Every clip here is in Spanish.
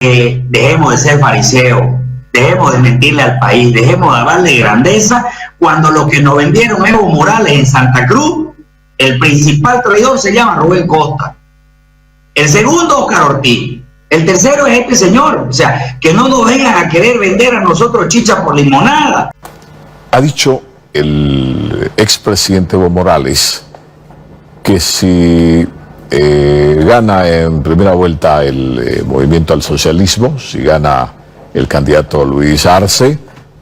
dejemos de ser fariseos, dejemos de mentirle al país, dejemos de darle grandeza cuando lo que nos vendieron Evo Morales en Santa Cruz, el principal traidor se llama Rubén Costa, el segundo Oscar Ortiz, el tercero es este señor. O sea, que no nos vengan a querer vender a nosotros chicha por limonada. Ha dicho el expresidente Evo Morales que si gana en primera vuelta el movimiento al socialismo, si gana el candidato Luis Arce,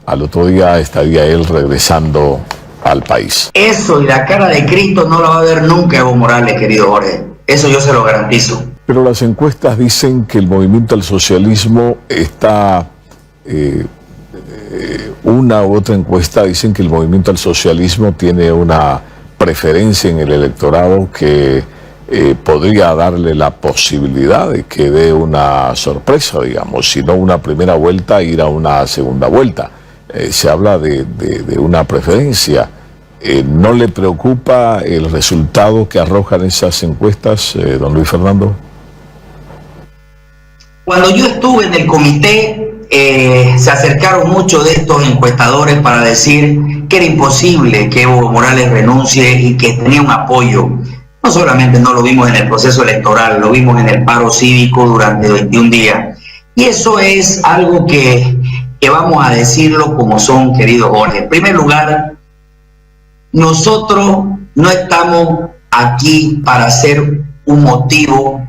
al otro día estaría él regresando al país. Eso y la cara de Cristo no la va a ver nunca Evo Morales, querido Jorge. Eso yo se lo garantizo. Pero las encuestas dicen que el movimiento al socialismo está... una u otra encuesta dicen que el movimiento al socialismo tiene una preferencia en el electorado que podría darle la posibilidad de que dé una sorpresa, digamos, si no una primera vuelta, ir a una segunda vuelta. Se habla de una preferencia. ¿No le preocupa el resultado que arrojan esas encuestas, don Luis Fernando? Cuando yo estuve en el comité, se acercaron muchos de estos encuestadores para decir que era imposible que Evo Morales renuncie y que tenía un apoyo. No solamente no lo vimos en el proceso electoral, lo vimos en el paro cívico durante 21 días. Y eso es algo que vamos a decirlo como son, querido Jorge. En primer lugar, nosotros no estamos aquí para ser un motivo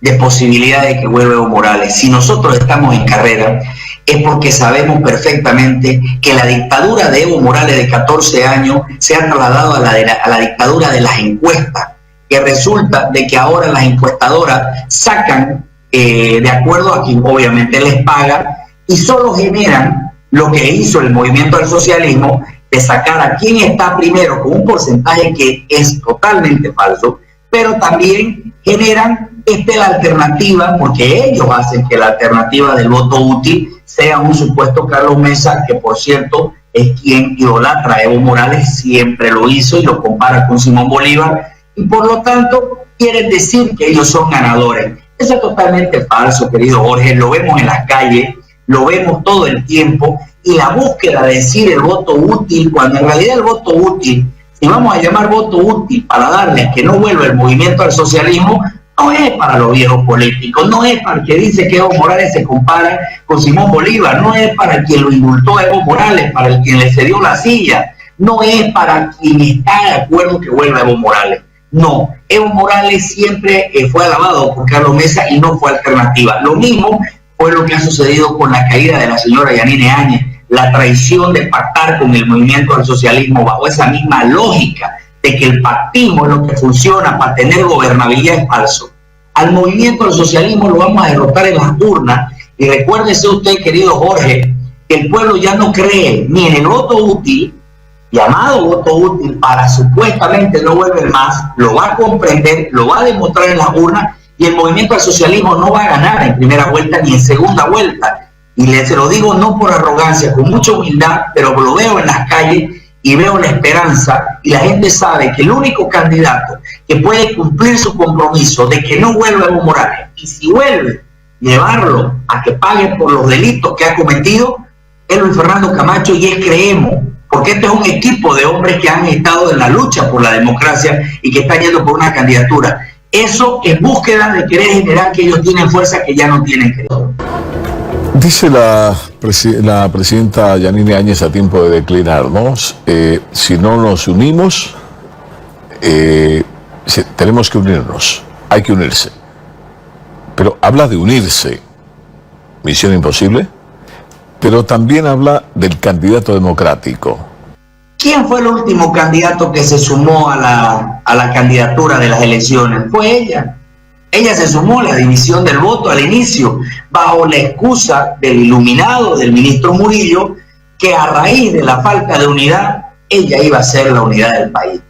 de posibilidad de que vuelva Evo Morales. Si nosotros estamos en carrera, es porque sabemos perfectamente que la dictadura de Evo Morales de 14 años se ha trasladado a la dictadura de las encuestas, que resulta de que ahora las encuestadoras sacan de acuerdo a quien obviamente les paga y solo generan lo que hizo el movimiento del socialismo de sacar a quien está primero con un porcentaje que es totalmente falso, pero también generan la alternativa, porque ellos hacen que la alternativa del voto útil sea un supuesto Carlos Mesa, que por cierto es quien idolatra a Evo Morales, siempre lo hizo y lo compara con Simón Bolívar, y por lo tanto quieren decir que ellos son ganadores. Eso es totalmente falso, querido Jorge, lo vemos en las calles, lo vemos todo el tiempo, y la búsqueda de decir el voto útil, cuando en realidad el voto útil, si vamos a llamar voto útil para darle que no vuelva el movimiento al socialismo, no es para los viejos políticos, no es para el que dice que Evo Morales se compara con Simón Bolívar, no es para quien lo indultó a Evo Morales, para el quien le cedió la silla, no es para quien está de acuerdo que vuelva Evo Morales. No, Evo Morales siempre fue alabado por Carlos Mesa y no fue alternativa. Lo mismo fue lo que ha sucedido con la caída de la señora Yanine Áñez, la traición de pactar con el movimiento del socialismo bajo esa misma lógica de que el pactismo es lo que funciona para tener gobernabilidad es falso. Al movimiento del socialismo lo vamos a derrotar en las urnas y recuérdese usted, querido Jorge, que el pueblo ya no cree ni en el voto útil, llamado voto útil para supuestamente no volver más, lo va a comprender, lo va a demostrar en las urnas y el movimiento del socialismo no va a ganar en primera vuelta ni en segunda vuelta. Y se lo digo no por arrogancia, con mucha humildad, pero lo veo en las calles y veo la esperanza y la gente sabe que el único candidato que puede cumplir su compromiso de que no vuelva Evo Morales y si vuelve, llevarlo a que pague por los delitos que ha cometido es Luis Fernando Camacho y es Creemos, porque este es un equipo de hombres que han estado en la lucha por la democracia y que están yendo por una candidatura. Eso es búsqueda de querer generar que ellos tienen fuerza que ya no tienen, querido. Dice la presidenta Yanine Áñez a tiempo de declinarnos, si no nos unimos, tenemos que unirnos, hay que unirse. Pero habla de unirse, misión imposible, pero también habla del candidato democrático. ¿Quién fue el último candidato que se sumó a la candidatura de las elecciones? Fue ella. Ella se sumó a la división del voto al inicio, bajo la excusa del iluminado del ministro Murillo, que a raíz de la falta de unidad, ella iba a ser la unidad del país.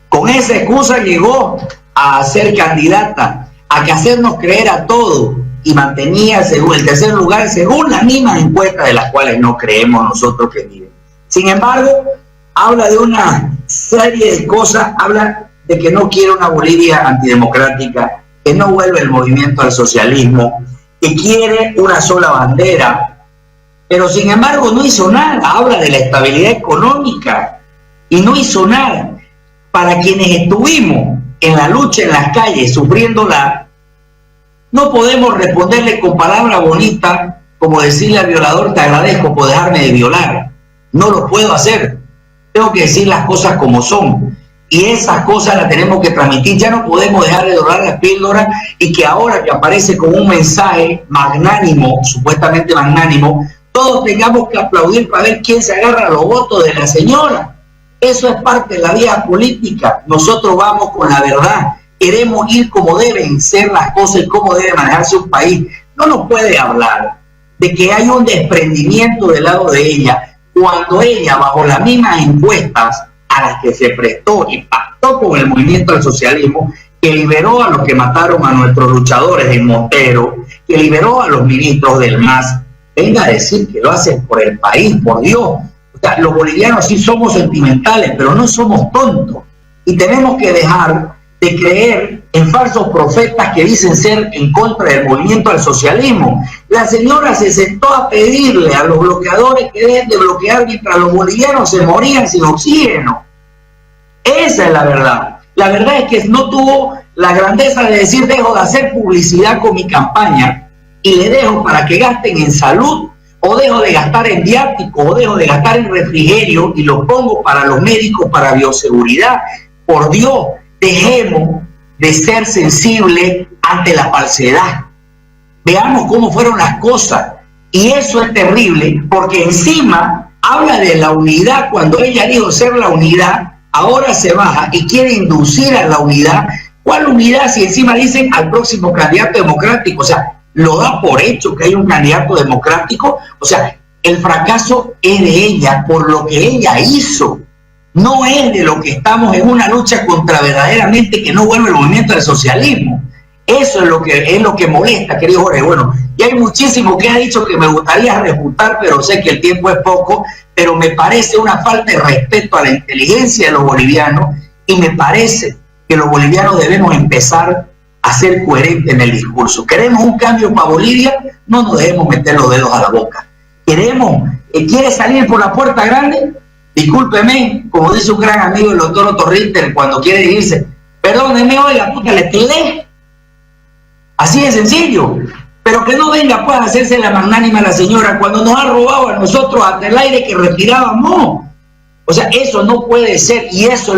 Con esa excusa llegó a ser candidata, a que hacernos creer a todos, y mantenía el tercer lugar según las mismas encuestas de las cuales no creemos nosotros que viven. Sin embargo, habla de una serie de cosas, habla de que no quiere una Bolivia antidemocrática, que no vuelve el movimiento al socialismo, que quiere una sola bandera, pero sin embargo no hizo nada. Habla de la estabilidad económica y no hizo nada. Para quienes estuvimos en la lucha en las calles, sufriéndola, no podemos responderle con palabras bonitas, como decirle al violador, te agradezco por dejarme de violar. No lo puedo hacer. Tengo que decir las cosas como son. Y esas cosas las tenemos que transmitir. Ya no podemos dejar de dorar las píldoras y que ahora que aparece como un mensaje magnánimo, supuestamente magnánimo, todos tengamos que aplaudir para ver quién se agarra a los votos de la señora. Eso es parte de la vida política. Nosotros vamos con la verdad. Queremos ir como deben ser las cosas y cómo debe manejarse un país. No nos puede hablar de que hay un desprendimiento del lado de ella, cuando ella, bajo las mismas encuestas a las que se prestó y pactó con el movimiento del socialismo, que liberó a los que mataron a nuestros luchadores en Montero, que liberó a los ministros del MAS, venga a decir que lo hacen por el país, por Dios. O sea, los bolivianos sí somos sentimentales, pero no somos tontos. Y tenemos que dejar de creer en falsos profetas que dicen ser en contra del movimiento al socialismo. La señora se sentó a pedirle a los bloqueadores que dejen de bloquear mientras los bolivianos se morían sin oxígeno. Esa es la verdad. La verdad es que no tuvo la grandeza de decir dejo de hacer publicidad con mi campaña y le dejo para que gasten en salud, o dejo de gastar en viático, o dejo de gastar en refrigerio y lo pongo para los médicos, para bioseguridad. Por Dios, dejemos de ser sensibles ante la falsedad. Veamos cómo fueron las cosas. Y eso es terrible, porque encima habla de la unidad. Cuando ella dijo ser la unidad, ahora se baja y quiere inducir a la unidad. ¿Cuál unidad si encima dicen al próximo candidato democrático? O sea, lo da por hecho que hay un candidato democrático. O sea, el fracaso es de ella por lo que ella hizo. No es de lo que estamos en una lucha contra verdaderamente que no vuelve el movimiento del socialismo. Eso es lo que molesta, querido Jorge. Bueno, y hay muchísimo que ha dicho que me gustaría refutar, pero sé que el tiempo es poco, pero me parece una falta de respeto a la inteligencia de los bolivianos y me parece que los bolivianos debemos empezar a ser coherentes en el discurso. ¿Queremos un cambio para Bolivia? No nos debemos meter los dedos a la boca. ¿Quiere salir por la puerta grande? Discúlpeme, como dice un gran amigo el doctor Otto Richter cuando quiere decirse, perdóneme, oiga, puta, le tiré. Así de sencillo. Pero que no venga pues a hacerse la magnánima a la señora cuando nos ha robado a nosotros hasta el aire que respirábamos. O sea, eso no puede ser, y eso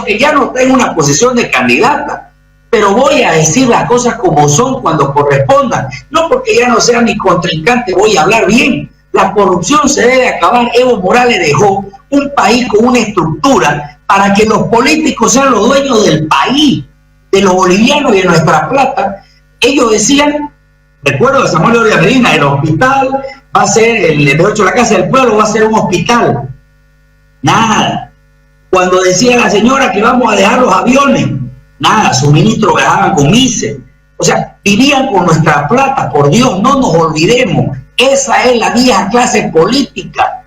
que ya no está en una posición de candidata. Pero voy a decir las cosas como son cuando correspondan. No porque ya no sea mi contrincante, voy a hablar bien. La corrupción se debe acabar. Evo Morales dejó un país con una estructura para que los políticos sean los dueños del país, de los bolivianos y de nuestra plata. Ellos decían, recuerdo de Samuel Gloria Medina, el hospital va a ser, la Casa del Pueblo va a ser un hospital. Nada. Cuando decía la señora que vamos a dejar los aviones, nada, suministros viajaban con MICE. O sea, vivían con nuestra plata, por Dios, no nos olvidemos. Esa es la vieja clase política.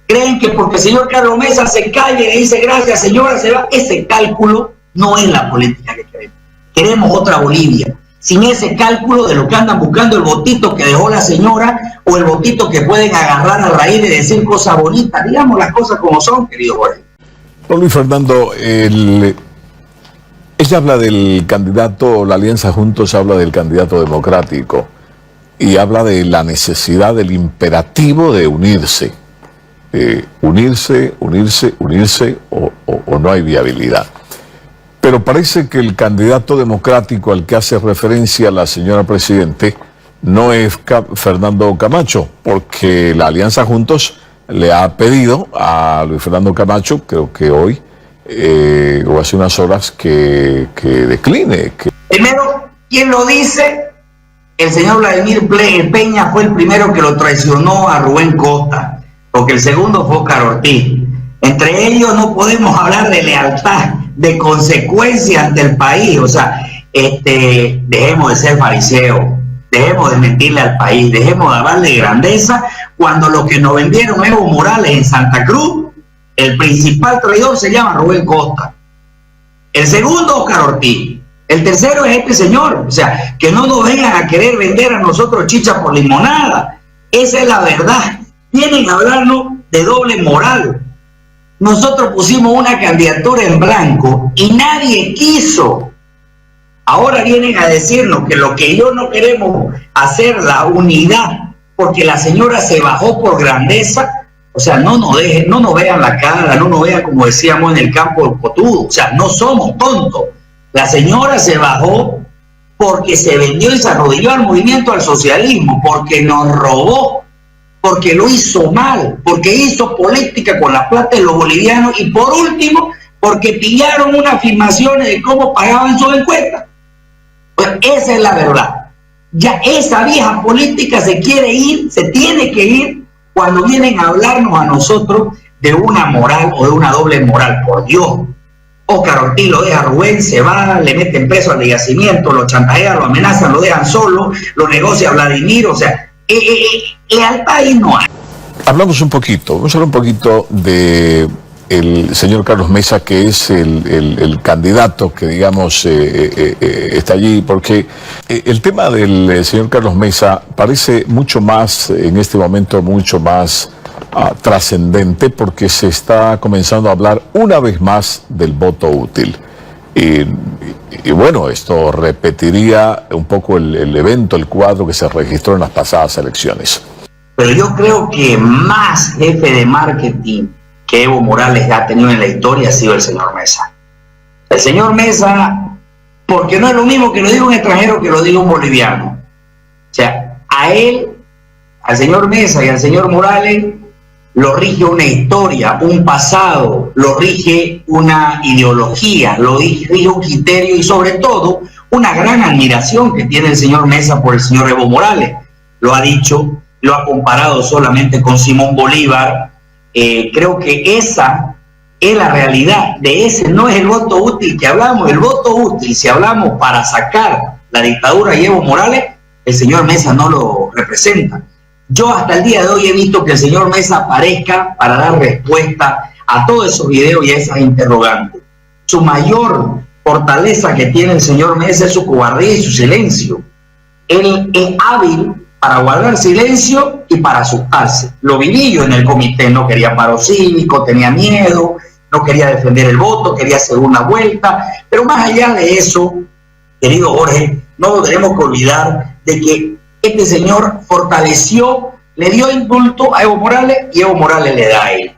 Creen que porque el señor Carlos Mesa se calle y le dice gracias señora, se va. Ese cálculo no es la política que queremos. Queremos otra Bolivia, sin ese cálculo de lo que andan buscando, el votito que dejó la señora o el votito que pueden agarrar a raíz de decir cosas bonitas. Digamos las cosas como son, querido Jorge. Don Luis Fernando, ella habla del candidato, la Alianza Juntos habla del candidato democrático y habla de la necesidad, del imperativo de unirse. Unirse o no hay viabilidad. Pero parece que el candidato democrático al que hace referencia la señora Presidente no es Fernando Camacho, porque la Alianza Juntos le ha pedido a Luis Fernando Camacho, creo que hoy o hace unas horas, que decline. Primero, ¿quién lo dice? El señor Vladimir Peña fue el primero que lo traicionó a Rubén Costa, porque el segundo fue Óscar Ortiz. Entre ellos no podemos hablar de lealtad, de consecuencia ante el país. O sea, dejemos de ser fariseos, dejemos de mentirle al país, dejemos de darle grandeza cuando lo que nos vendieron Evo Morales en Santa Cruz, el principal traidor se llama Rubén Costa. El segundo, Óscar Ortiz. El tercero es este señor, o sea, que no nos vengan a querer vender a nosotros chicha por limonada. Esa es la verdad. Vienen a hablarnos de doble moral. Nosotros pusimos una candidatura en blanco y nadie quiso. Ahora vienen a decirnos que lo que ellos no queremos hacer, la unidad, porque la señora se bajó por grandeza. O sea, no nos vean la cara, no nos vean como decíamos en el campo del Cotudo. O sea, no somos tontos. La señora se bajó porque se vendió y se arrodilló al movimiento al socialismo, porque nos robó, porque lo hizo mal, porque hizo política con la plata de los bolivianos y por último, porque pillaron unas afirmaciones de cómo pagaban sus encuestas. Pues esa es la verdad. Ya esa vieja política se quiere ir, se tiene que ir cuando vienen a hablarnos a nosotros de una moral o de una doble moral. Por Dios. Oscar Ortiz lo deja a Rubén, se va, le meten preso al de Yacimiento, lo chantajean, lo amenazan, lo dejan solo, lo negocia Vladimir, o sea, al país no hay. Hablamos un poquito, vamos a hablar un poquito de el señor Carlos Mesa, que es el candidato que, digamos, está allí, porque el tema del señor Carlos Mesa parece mucho más, en este momento, mucho más trascendente, porque se está comenzando a hablar una vez más del voto útil. Y bueno, esto repetiría un poco el evento, el cuadro que se registró en las pasadas elecciones. Pero yo creo que más jefe de marketing que Evo Morales ha tenido en la historia ha sido el señor Mesa. El señor Mesa, porque no es lo mismo que lo diga un extranjero que lo diga un boliviano. O sea, a él, al señor Mesa y al señor Morales, lo rige una historia, un pasado, lo rige una ideología, lo rige un criterio y sobre todo una gran admiración que tiene el señor Mesa por el señor Evo Morales. Lo ha dicho, lo ha comparado solamente con Simón Bolívar. Creo que esa es la realidad. De ese no es el voto útil que hablamos. El voto útil, si hablamos para sacar la dictadura de Evo Morales, el señor Mesa no lo representa. Yo hasta el día de hoy he visto que el señor Mesa aparezca para dar respuesta a todos esos videos y a esas interrogantes. Su mayor fortaleza que tiene el señor Mesa es su cobardía y su silencio. Él es hábil para guardar silencio y para asustarse. Lo viví yo en el comité, no quería paro cívico, tenía miedo, no quería defender el voto, quería hacer una vuelta, pero más allá de eso, querido Jorge, no tenemos que olvidar de que este señor fortaleció, le dio indulto a Evo Morales y Evo Morales le da a él.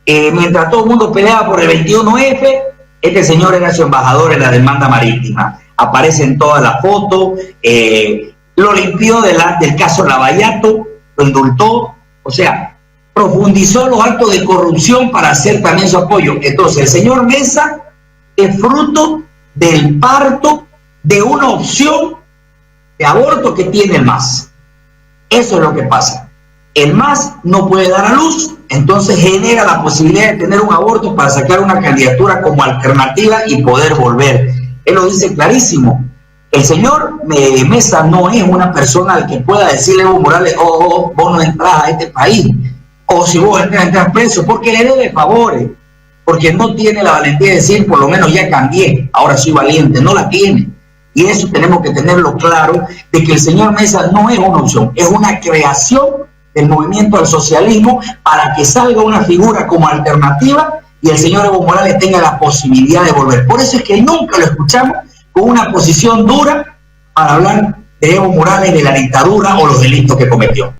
Mientras todo el mundo peleaba por el 21F, este señor era su embajador en la demanda marítima. Aparece en todas las fotos, lo limpió del caso Lavallato, lo indultó, o sea, profundizó los actos de corrupción para hacer también su apoyo. Entonces, el señor Mesa es fruto del parto de una opción de aborto que tiene el MAS. Eso es lo que pasa. El MAS no puede dar a luz, entonces genera la posibilidad de tener un aborto para sacar una candidatura como alternativa y poder volver. Él lo dice clarísimo. El señor Mesa no es una persona al que pueda decirle a Evo Morales, vos no entras a este país, o si vos entras preso, porque le debe favores, porque no tiene la valentía de decir, por lo menos ya cambié, ahora soy valiente, no la tiene. Y eso tenemos que tenerlo claro, de que el señor Mesa no es una opción, es una creación del movimiento al socialismo para que salga una figura como alternativa y el señor Evo Morales tenga la posibilidad de volver. Por eso es que nunca lo escuchamos con una posición dura para hablar de Evo Morales, de la dictadura o los delitos que cometió.